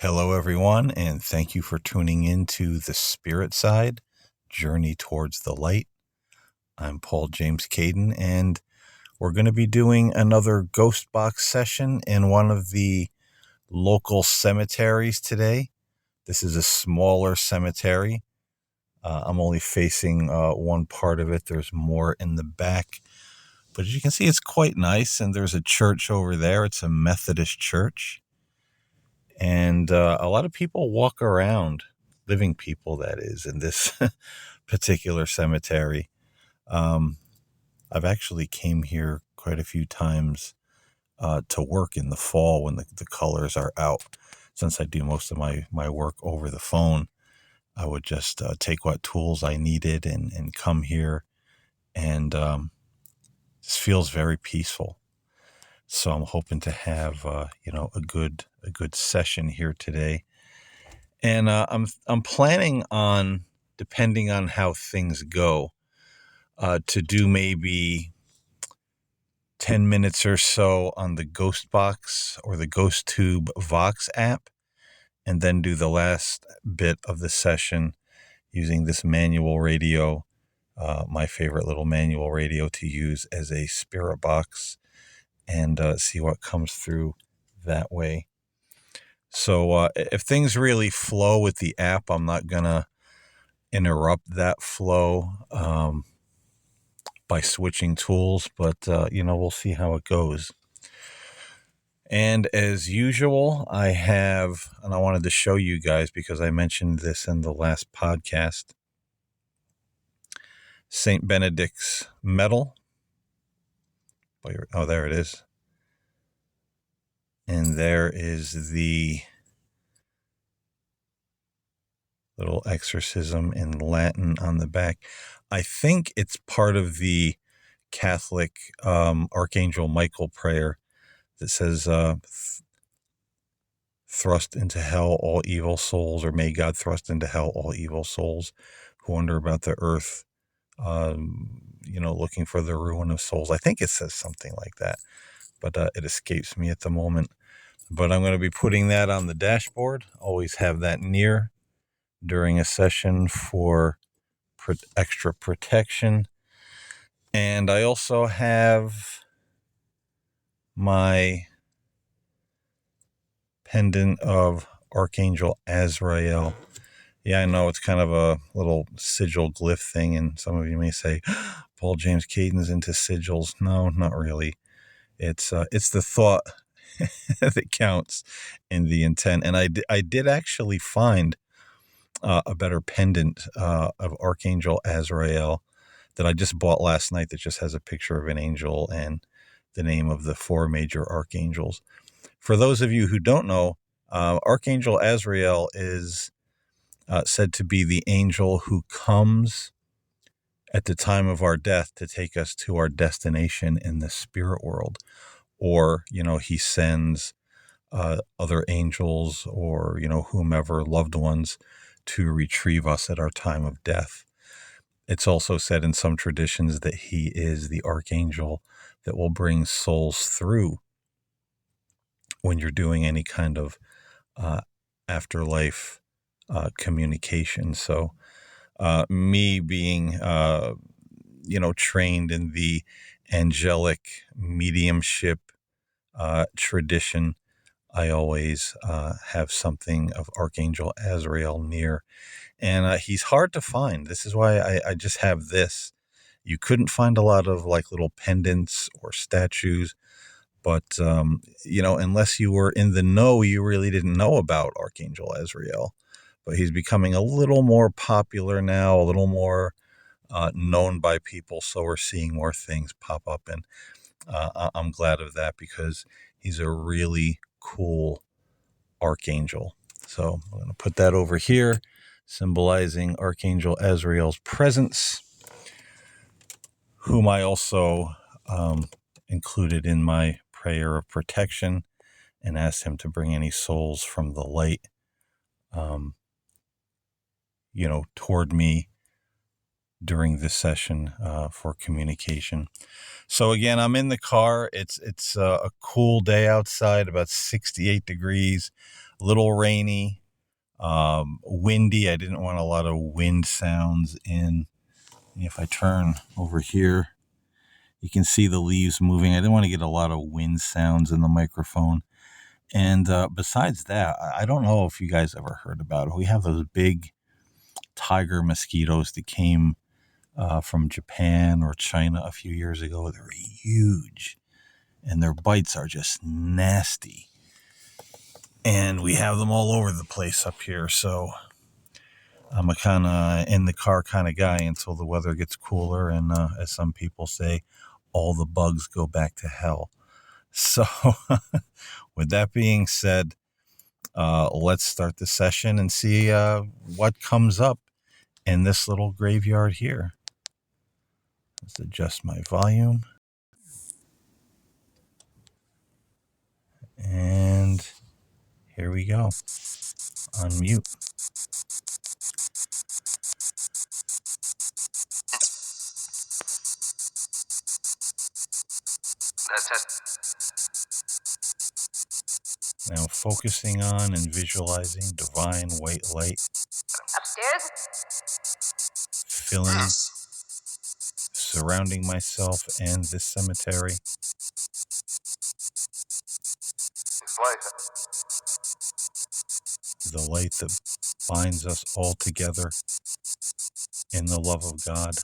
Hello, everyone, and thank you for tuning in to The Spirit Side, Journey Towards the Light. I'm Paul James Caden, and we're going to be doing another ghost box session in one of the local cemeteries today. This is a smaller cemetery. I'm only facing one part of it. There's more in the back. But as you can see, it's quite nice, and there's a church over there. It's a Methodist church. And a lot of people walk around, living people, that is, in this particular cemetery. I've actually came here quite a few times to work in the fall when the colors are out. Since I do most of my work over the phone, I would just take what tools I needed and come here. And this feels very peaceful. So I'm hoping to have a good session here today, and I'm planning on, depending on how things go, to do maybe 10 minutes or so on the Ghost Box or the Ghost Tube Vox app, and then do the last bit of the session using this manual radio, my favorite little manual radio to use as a spirit box, and see what comes through that way. So if things really flow with the app, I'm not going to interrupt that flow by switching tools, but, we'll see how it goes. And as usual, I wanted to show you guys because I mentioned this in the last podcast, St. Benedict's medal. Oh, there it is. And there is the little exorcism in Latin on the back. I think it's part of the Catholic Archangel Michael prayer that says, thrust into hell all evil souls, or may God thrust into hell all evil souls who wander about the earth, looking for the ruin of souls. I think it says something like that, but it escapes me at the moment. But I'm going to be putting that on the dashboard. Always have that near during a session for extra protection. And I also have my pendant of Archangel Azrael. Yeah, I know it's kind of a little sigil glyph thing, and some of you may say, Paul James Caden's into sigils. No, not really. It's the thought that counts in the intent. And I did actually find a better pendant of Archangel Azrael that I just bought last night that just has a picture of an angel and the name of the 4 major archangels. For those of you who don't know, Archangel Azrael is said to be the angel who comes at the time of our death to take us to our destination in the spirit world. Or, he sends other angels or, whomever, loved ones, to retrieve us at our time of death. It's also said in some traditions that he is the archangel that will bring souls through when you're doing any kind of afterlife communication. So me being, trained in the angelic mediumship tradition, I always have something of Archangel Azrael near. And he's hard to find. This is why I just have this. You couldn't find a lot of little pendants or statues. But, unless you were in the know, you really didn't know about Archangel Azrael. But he's becoming a little more popular now, a little more known by people. So we're seeing more things pop up. And I'm glad of that because he's a really cool archangel. So I'm going to put that over here, symbolizing Archangel Azrael's presence, whom I also included in my prayer of protection and asked him to bring any souls from the light, toward me during this session for communication. So again, I'm in the car. It's a cool day outside, about 68 degrees, a little rainy, windy. I didn't want a lot of wind sounds in. If I turn over here, you can see the leaves moving. I didn't want to get a lot of wind sounds in the microphone. And besides that, I don't know if you guys ever heard about it. We have those big tiger mosquitoes that came from Japan or China a few years ago. They're huge, and their bites are just nasty. And we have them all over the place up here. So I'm a kind of in the car kind of guy until the weather gets cooler. And as some people say, all the bugs go back to hell. So with that being said, let's start the session and see what comes up in this little graveyard here. Let's adjust my volume. And here we go. Unmute. Now focusing on and visualizing divine white light. Upstairs? Filling, surrounding myself and this cemetery. The light that binds us all together in the love of God.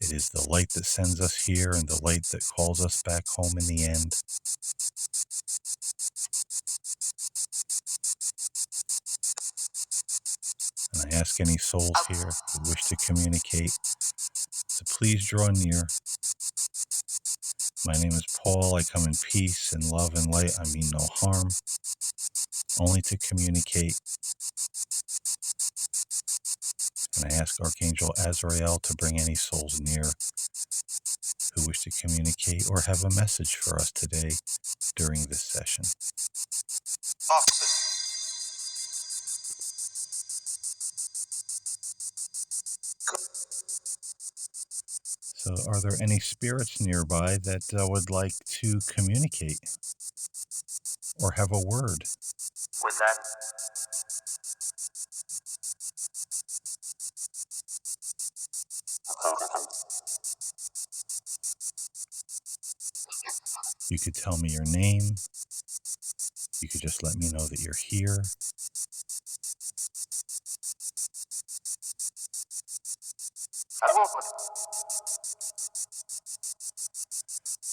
It is the light that sends us here and the light that calls us back home in the end. And I ask any souls here who wish to communicate to please draw near. My name is Paul. I come in peace and love and light. I mean no harm, only to communicate. And I ask Archangel Azrael to bring any souls near who wish to communicate or have a message for us today during this session. So are there any spirits nearby that would like to communicate or have a word? With that. You could tell me your name. You could just let me know that you're here.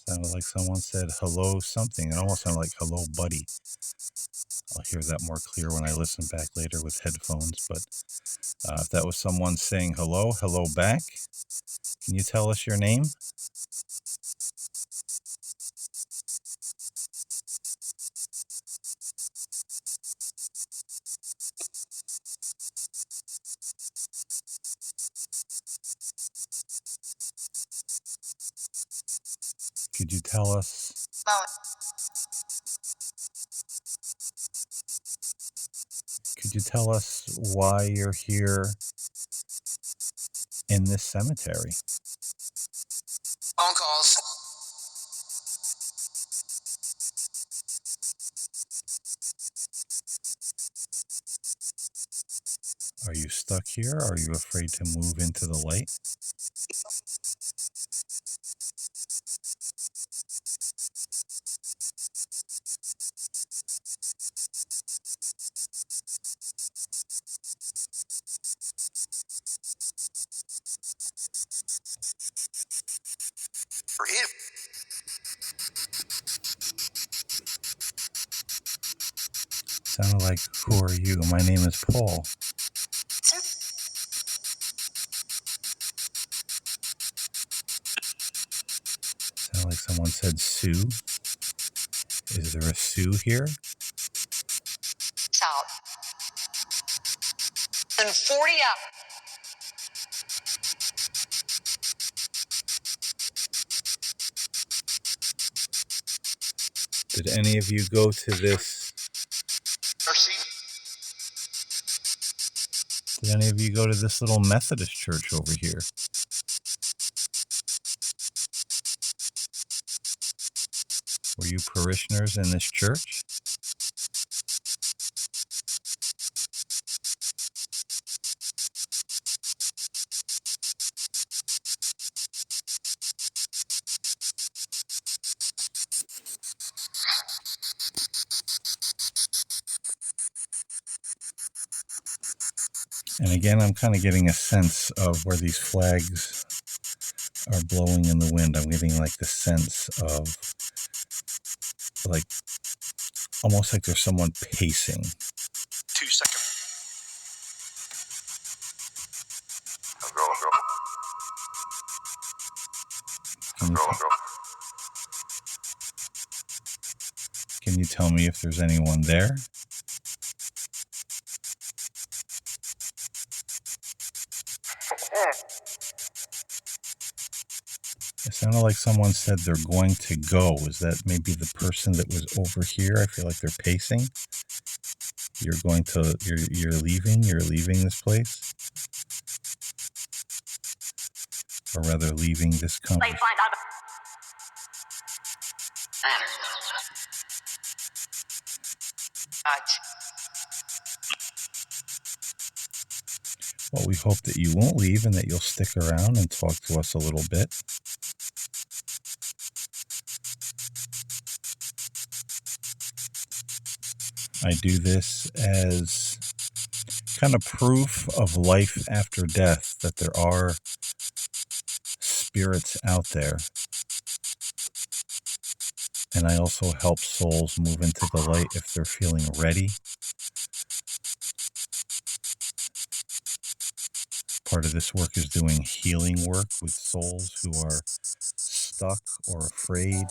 Sounded like someone said hello something. It almost sounded like hello buddy. I'll hear that more clear when I listen back later with headphones. But if that was someone saying hello back, can you tell us your name? Could you tell us? Could you tell us why you're here in this cemetery? Phone calls. Are you stuck here? Are you afraid to move into the light? For you. Sounded like, who are you? My name is Paul. Sounded like someone said Sue. Is there a Sue here? Out. And 40 up. Did any of you go to this Did any of you go to this little Methodist church over here? Were you parishioners in this church? And again, I'm kind of getting a sense of where these flags are blowing in the wind. I'm getting like the sense of like almost like there's someone pacing. 2 seconds. Can you tell me if there's anyone there? It sounded like someone said they're going to go. Is that maybe the person that was over here? I feel like they're pacing. You're leaving this place? Or rather leaving this conversation. Well, we hope that you won't leave and that you'll stick around and talk to us a little bit. I do this as kind of proof of life after death, that there are spirits out there. And I also help souls move into the light if they're feeling ready. Part of this work is doing healing work with souls who are stuck or afraid.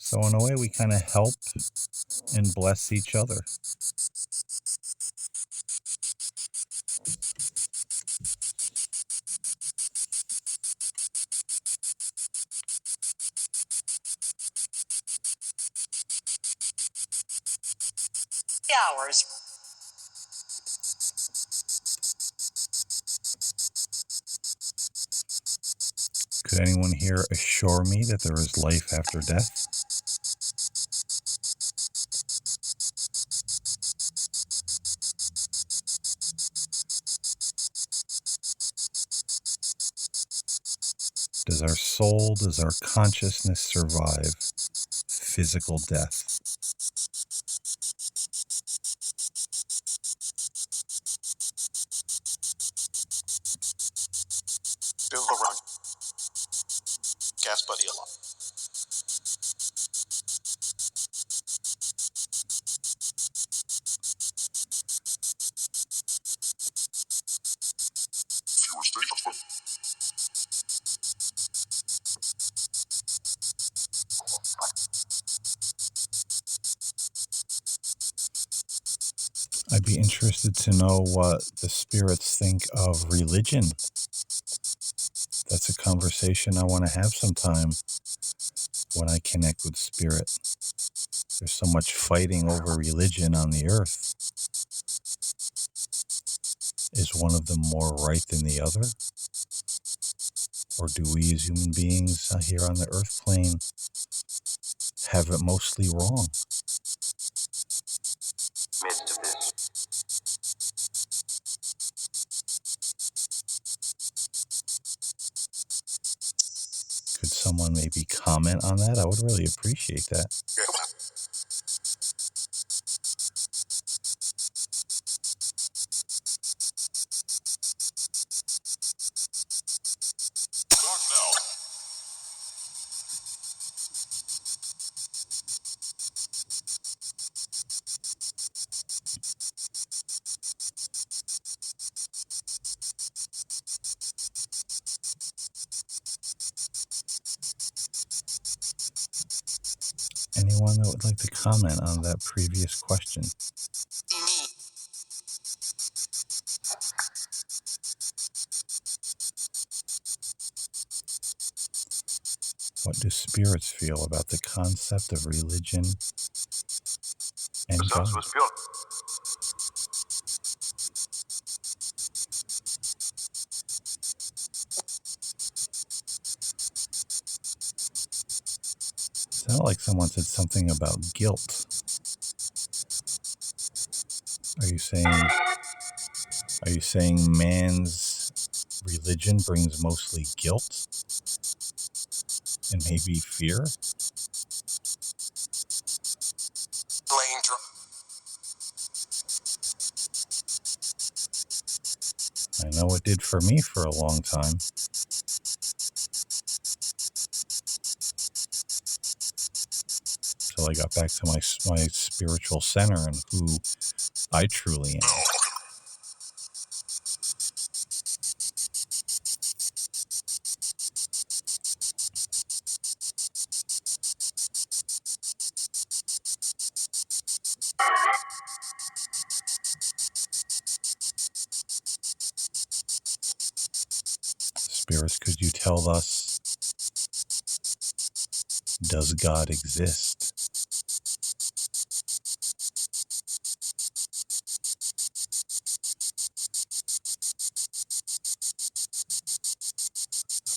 So in a way, we kind of help and bless each other. Hours. Could anyone here assure me that there is life after death? Does our soul, does our consciousness survive physical death? Build around. Gas buddy along. I'd be interested to know what the spirits think of religion. That's a conversation I want to have sometime when I connect with spirit. There's so much fighting over religion on the earth. Is one of them more right than the other? Or do we as human beings here on the earth plane have it mostly wrong? Midst of this. Could someone maybe comment on that? I would really appreciate that. Anyone that would like to comment on that previous question? What do spirits feel about the concept of religion and God? Sounded like someone said something about guilt. Are you saying man's religion brings mostly guilt and maybe fear? I know it did for me for a long time. Till I got back to my spiritual center and who I truly am. Spirits, could you tell us, does God exist?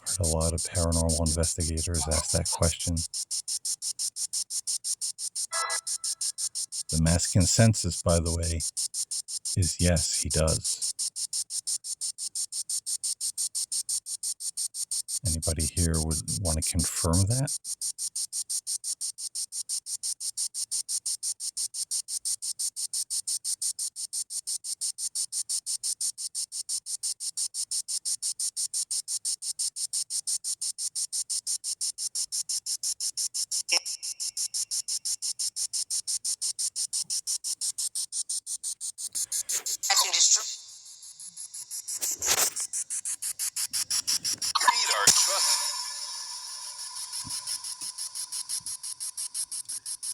I've heard a lot of paranormal investigators ask that question. The mass consensus, by the way, is yes, he does. Anybody here would want to confirm that?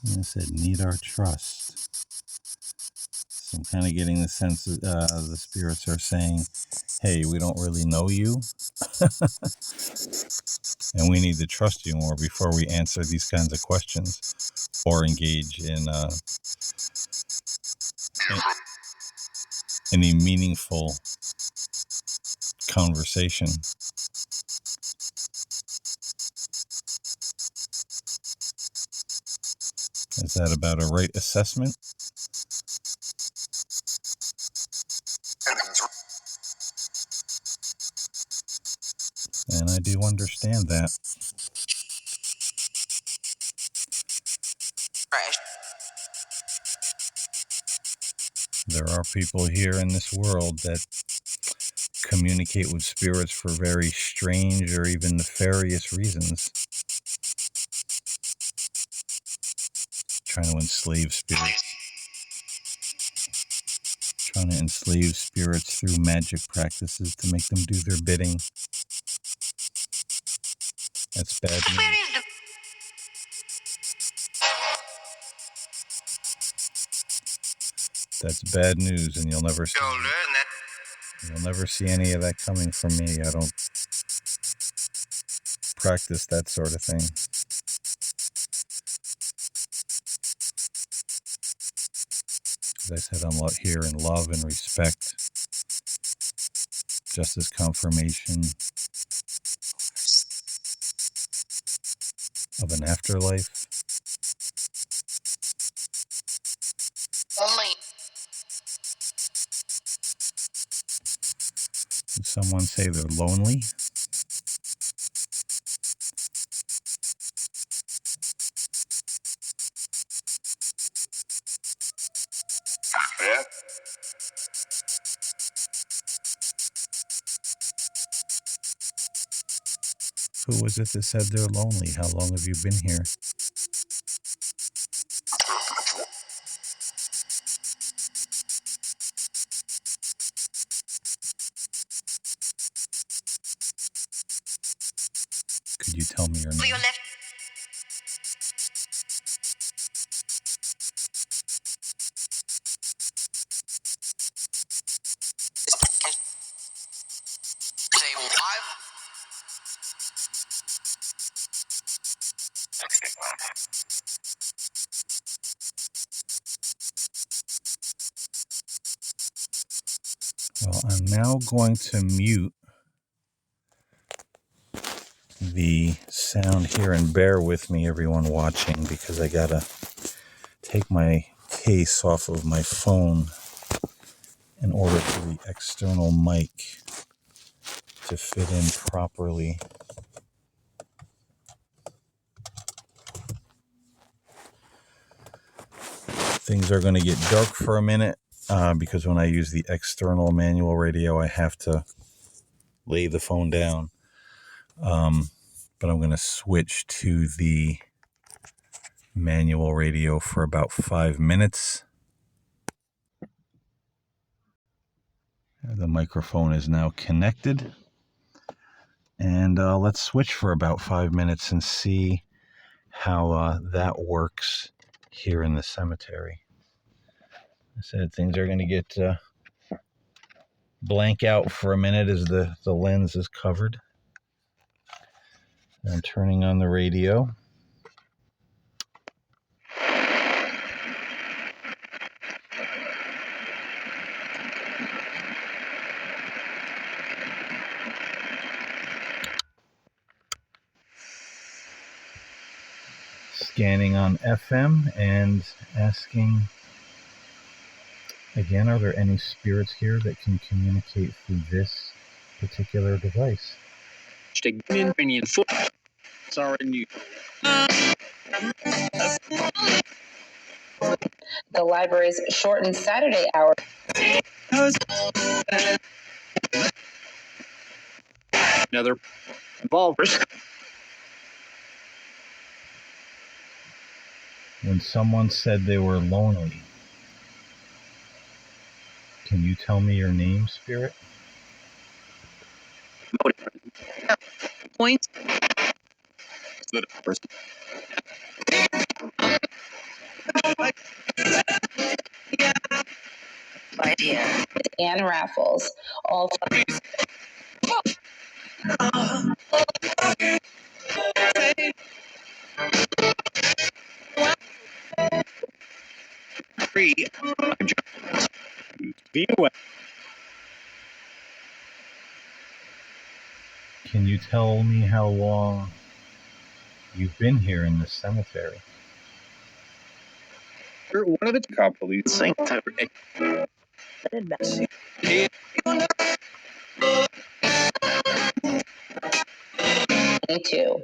I said, need our trust. So I'm kind of getting the sense that the spirits are saying, hey, we don't really know you, and we need to trust you more before we answer these kinds of questions or engage in any meaningful conversation. Is that about a right assessment? And I do understand that. There are people here in this world that communicate with spirits for very strange or even nefarious reasons. Trying to enslave spirits. Trying to enslave spirits through magic practices to make them do their bidding. That's bad news. That's bad news, and you'll never see any of that coming from me. I don't practice that sort of thing. As I said, I'm here in love and respect, just as confirmation of an afterlife. Did someone say they're lonely? Yeah. Who was it that said they're lonely? How long have you been here? Could you tell me your name? Well, I'm now going to mute the sound here, and bear with me, everyone watching, because I gotta take my case off of my phone in order for the external mic to fit in properly. Things are going to get dark for a minute because when I use the external manual radio, I have to lay the phone down. But I'm going to switch to the manual radio for about 5 minutes. The microphone is now connected. And let's switch for about 5 minutes and see how that works here in the cemetery. I said things are going to get blank out for a minute as the lens is covered. I'm turning on the radio. Scanning on FM and asking, again, are there any spirits here that can communicate through this particular device? The library's shortened Saturday hour. Another involved. When someone said they were lonely, can you tell me your name, spirit? Point. The person. Idea. Anne Raffles. All. Free. Can you tell me how long you've been here in this cemetery? One of the top police. 22.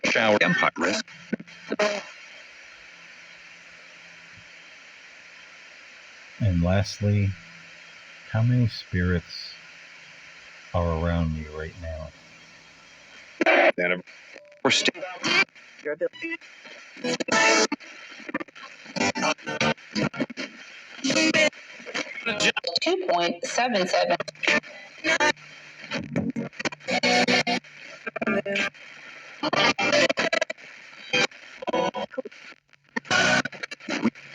Shower empire. And lastly, how many spirits are around you right now? We're still. 2.77.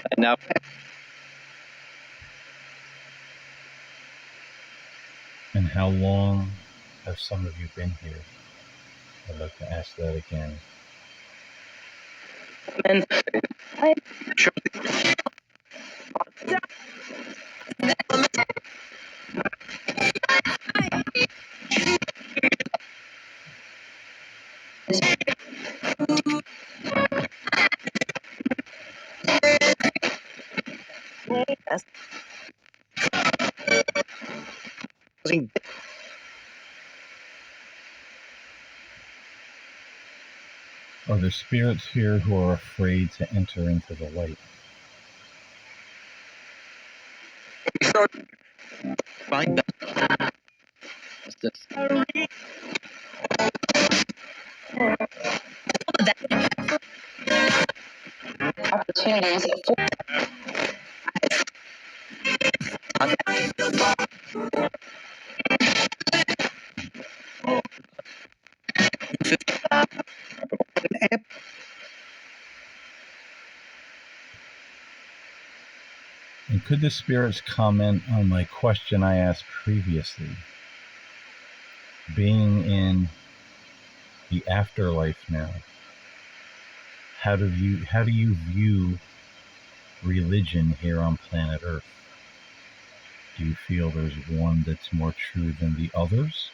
And now. And how long have some of you been here? I'd like to ask that again. And I. Are there spirits here who are afraid to enter into the light? Find opportunities for And could the spirits comment on my question I asked previously? Being in the afterlife now, how do you view religion here on planet Earth? Do you feel there's one that's more true than the others?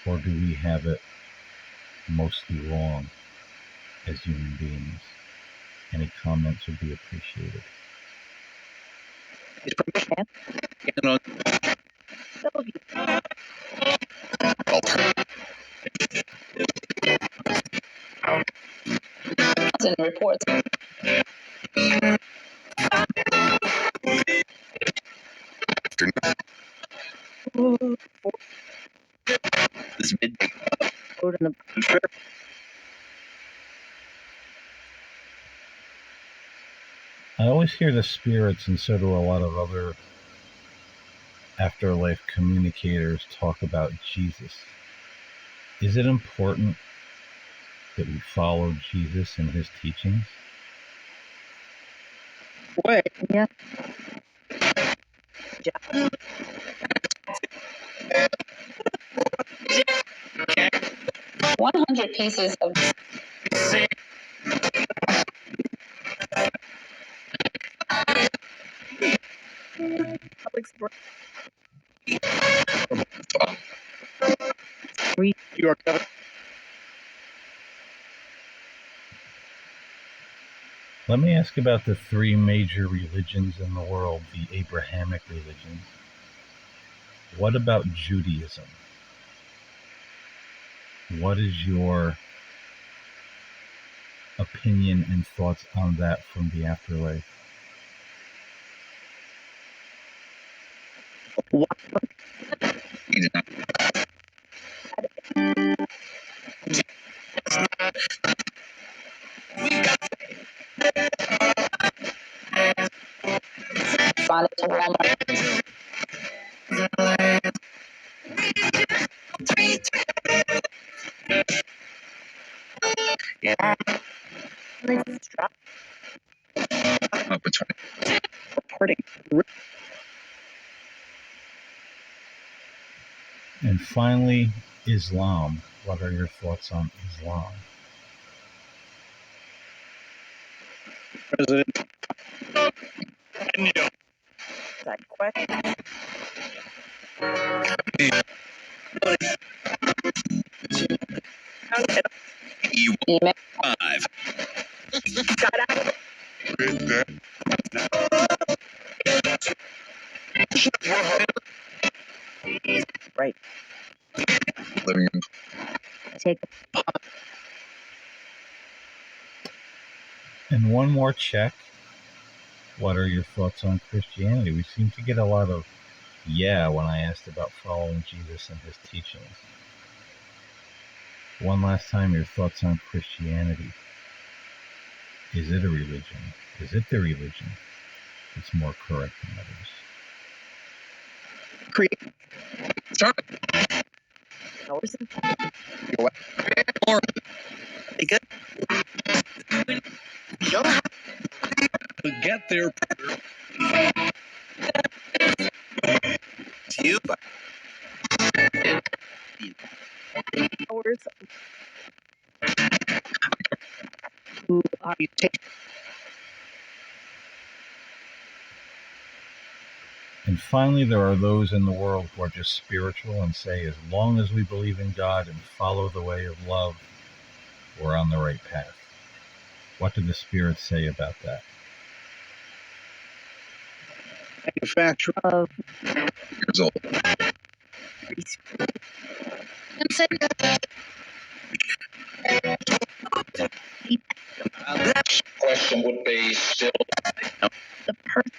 Or do we have it mostly wrong as human beings? Any comments would be appreciated. And reports. This midday. I always hear the spirits, and so do a lot of other afterlife communicators, talk about Jesus. Is it important that we follow Jesus and his teachings? What? Yeah. 100 pieces of York. Let me ask about the three major religions in the world, the Abrahamic religions. What about Judaism? What is your opinion and thoughts on that from the afterlife? responded to Walmart. Yeah. Reporting. And finally, Islam. What are your thoughts on Islam? President. That question. Email. 5. Right. Take And one more check. What are your thoughts on Christianity? We seem to get a lot of yeah when I asked about following Jesus and his teachings. One last time, your thoughts on Christianity. Is it a religion? Is it the religion that's more correct than others? Create. Start. Or good. To get there. You. Hours. Who are you taking? And finally, there are those in the world who are just spiritual and say, as long as we believe in God and follow the way of love, we're on the right path. What do the spirits say about that? Manufacturer of years old. Next question would be still the person.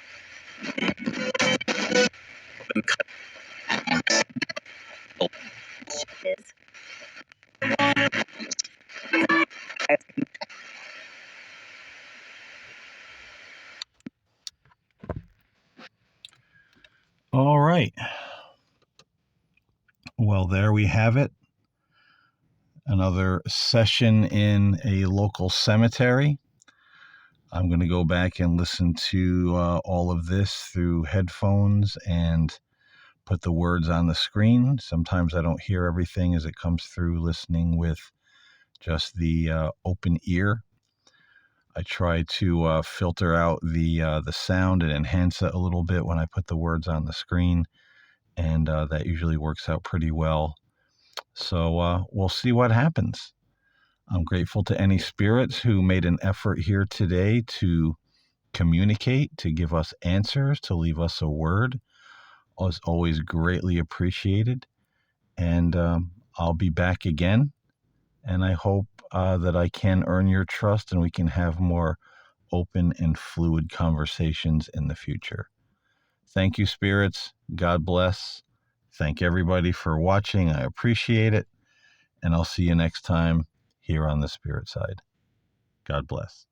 All right. Well, there we have it. Another session in a local cemetery. I'm going to go back and listen to all of this through headphones and put the words on the screen. Sometimes I don't hear everything as it comes through listening with just the open ear. I try to filter out the sound and enhance it a little bit when I put the words on the screen, and that usually works out pretty well. So we'll see what happens. I'm grateful to any spirits who made an effort here today to communicate, to give us answers, to leave us a word. It's always greatly appreciated. And I'll be back again. And I hope that I can earn your trust and we can have more open and fluid conversations in the future. Thank you, spirits. God bless. Thank everybody for watching. I appreciate it. And I'll see you next time here on the Spirit Side. God bless.